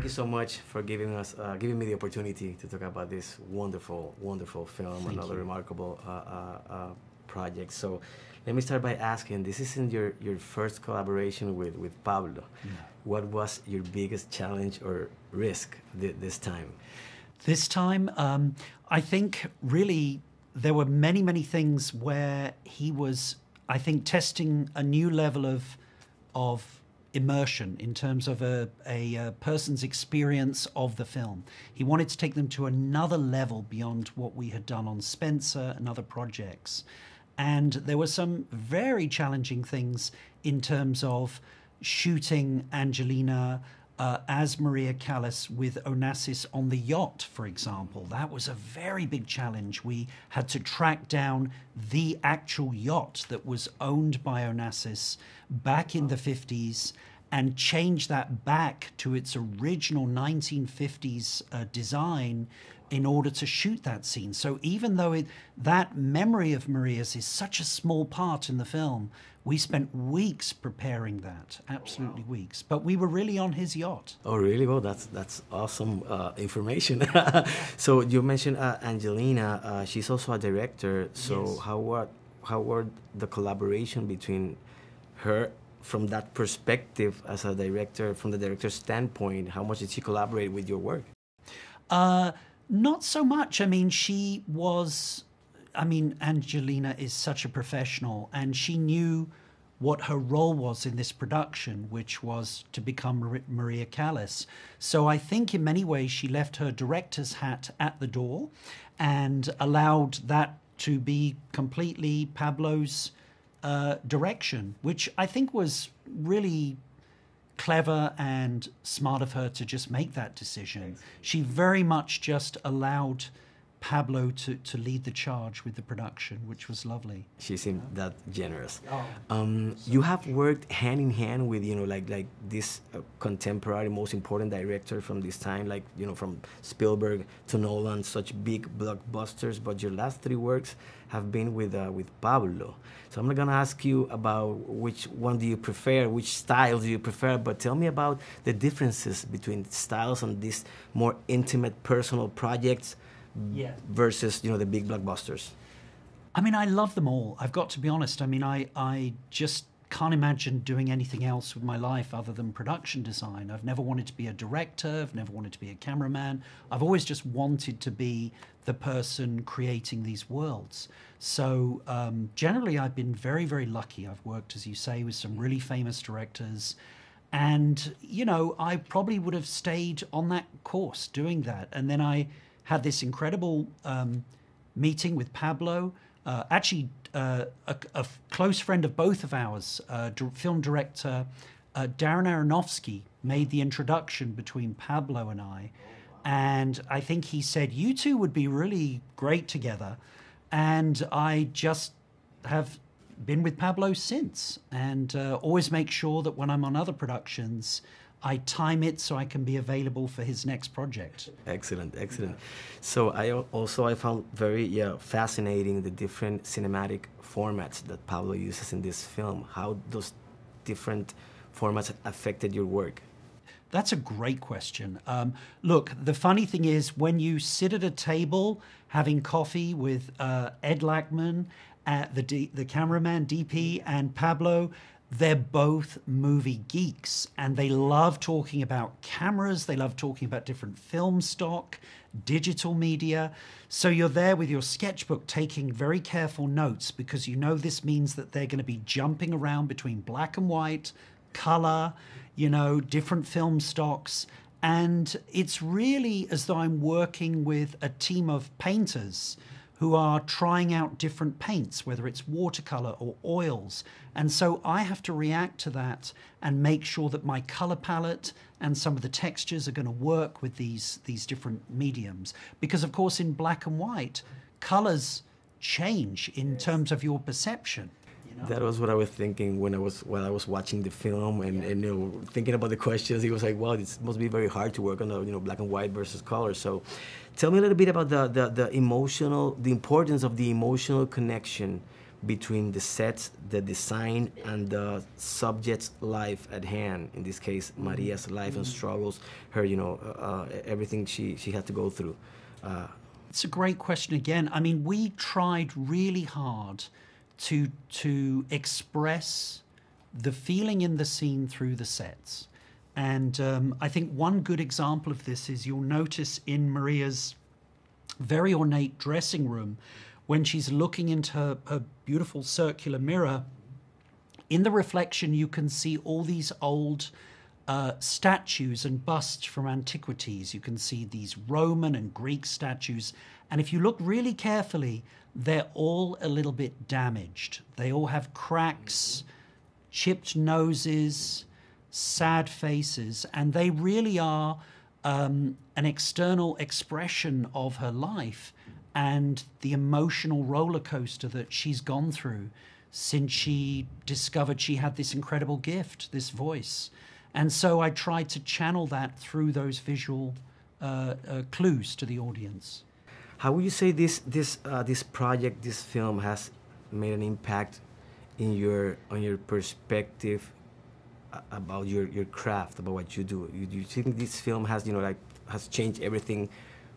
you so much for giving us, giving me the opportunity to talk about this wonderful, wonderful film, another remarkable project. So, let me start by asking: this isn't your first collaboration with Pablo. No. What was your biggest challenge or risk this time? This time, I think really there were many things where he was, I think, testing a new level of immersion in terms of a person's experience of the film. He wanted to take them to another level beyond what we had done on Spencer and other projects. And there were some very challenging things in terms of shooting Angelina as Maria Callas with Onassis on the yacht, for example. That was a very big challenge. We had to track down the actual yacht that was owned by Onassis back in the 50s and change that back to its original 1950s design in order to shoot that scene. So even though that memory of Maria's is such a small part in the film, we spent weeks preparing that, absolutely weeks. But we were really on his yacht. Oh, really? Well, that's awesome information. So you mentioned Angelina. She's also a director. So yes. How were the collaboration between her from that perspective as a director, from the director's standpoint? How much did she collaborate with your work? Not so much. I mean, Angelina is such a professional, and she knew what her role was in this production, which was to become Maria Callas. So I think in many ways she left her director's hat at the door and allowed that to be completely Pablo's direction, which I think was really clever and smart of her to just make that decision. She very much just allowed Pablo to lead the charge with the production, which was lovely. She seemed that generous. You have worked hand in hand with, like this contemporary, most important director from this time, like, from Spielberg to Nolan, such big blockbusters, but your last three works have been with Pablo. So I'm not gonna ask you about which one do you prefer, which style do you prefer, but tell me about the differences between styles on these more intimate, personal projects versus, the big blockbusters. I mean, I love them all. I've got to be honest. I mean, I just can't imagine doing anything else with my life other than production design. I've never wanted to be a director. I've never wanted to be a cameraman. I've always just wanted to be the person creating these worlds. So generally, I've been very lucky. I've worked, as you say, with some really famous directors. And, I probably would have stayed on that course doing that. And then I had this incredible meeting with Pablo. Actually, a close friend of both of ours, film director Darren Aronofsky, made the introduction between Pablo and I. And I think he said, you two would be really great together. And I just have been with Pablo since, and always make sure that when I'm on other productions, I time it so I can be available for his next project. Excellent. So I found very fascinating the different cinematic formats that Pablo uses in this film. How those different formats affected your work? That's a great question. Look, the funny thing is when you sit at a table having coffee with Ed Lachman, the cameraman, DP, and Pablo, they're both movie geeks, and they love talking about cameras. They love talking about different film stock, digital media. So you're there with your sketchbook taking very careful notes because this means that they're going to be jumping around between black and white, color, different film stocks. And it's really as though I'm working with a team of painters who are trying out different paints, whether it's watercolor or oils. And so I have to react to that and make sure that my color palette and some of the textures are going to work with these different mediums. Because, of course, in black and white, colors change in terms of your perception. That was what I was thinking while I was watching the film and thinking about the questions. It was like, wow, it must be very hard to work on black and white versus color. So, tell me a little bit about the importance of the emotional connection between the sets, the design, and the subject's life at hand. In this case, Maria's life and struggles, her, everything she had to go through. It's a great question again. I mean, we tried really hard to express the feeling in the scene through the sets. And I think one good example of this is you'll notice in Maria's very ornate dressing room, when she's looking into her beautiful circular mirror, in the reflection you can see all these old statues and busts from antiquities. You can see these Roman and Greek statues. And if you look really carefully, they're all a little bit damaged. They all have cracks, chipped noses, sad faces, and they really are an external expression of her life and the emotional roller coaster that she's gone through since she discovered she had this incredible gift, this voice. And so I tried to channel that through those visual clues to the audience. How would you say this project, this film, has made an impact on your perspective about your craft, about what you do? Do you think this film has has changed everything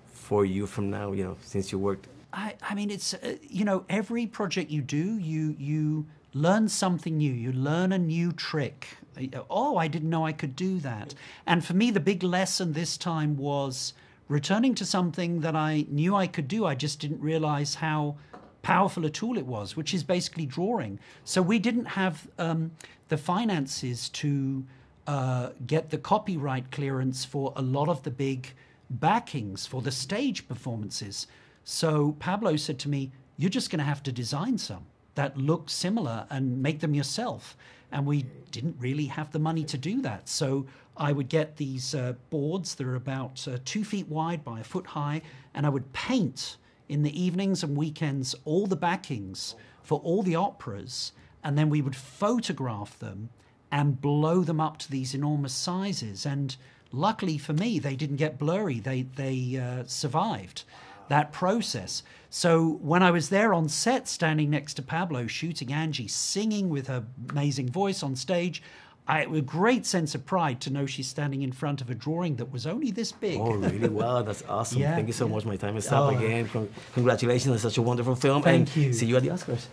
for you from now, since you worked? I mean, it's every project you do, you learn something new. You learn a new trick. Oh, I didn't know I could do that. And for me, the big lesson this time was returning to something that I knew I could do. I just didn't realize how powerful a tool it was, which is basically drawing. So we didn't have the finances to get the copyright clearance for a lot of the big backings for the stage performances. So Pablo said to me, "You're just going to have to design some that look similar and make them yourself." And we didn't really have the money to do that. So I would get these boards that are about 2 feet wide by 1 foot high, and I would paint in the evenings and weekends all the backings for all the operas, and then we would photograph them and blow them up to these enormous sizes. And luckily for me, they didn't get blurry. They survived that process. So when I was there on set, standing next to Pablo, shooting Angie, singing with her amazing voice on stage, I had a great sense of pride to know she's standing in front of a drawing that was only this big. Oh, really? Wow, that's awesome. Yeah, Thank you so much. My time is up again. Congratulations on such a wonderful film. Thank you. See you at the Oscars.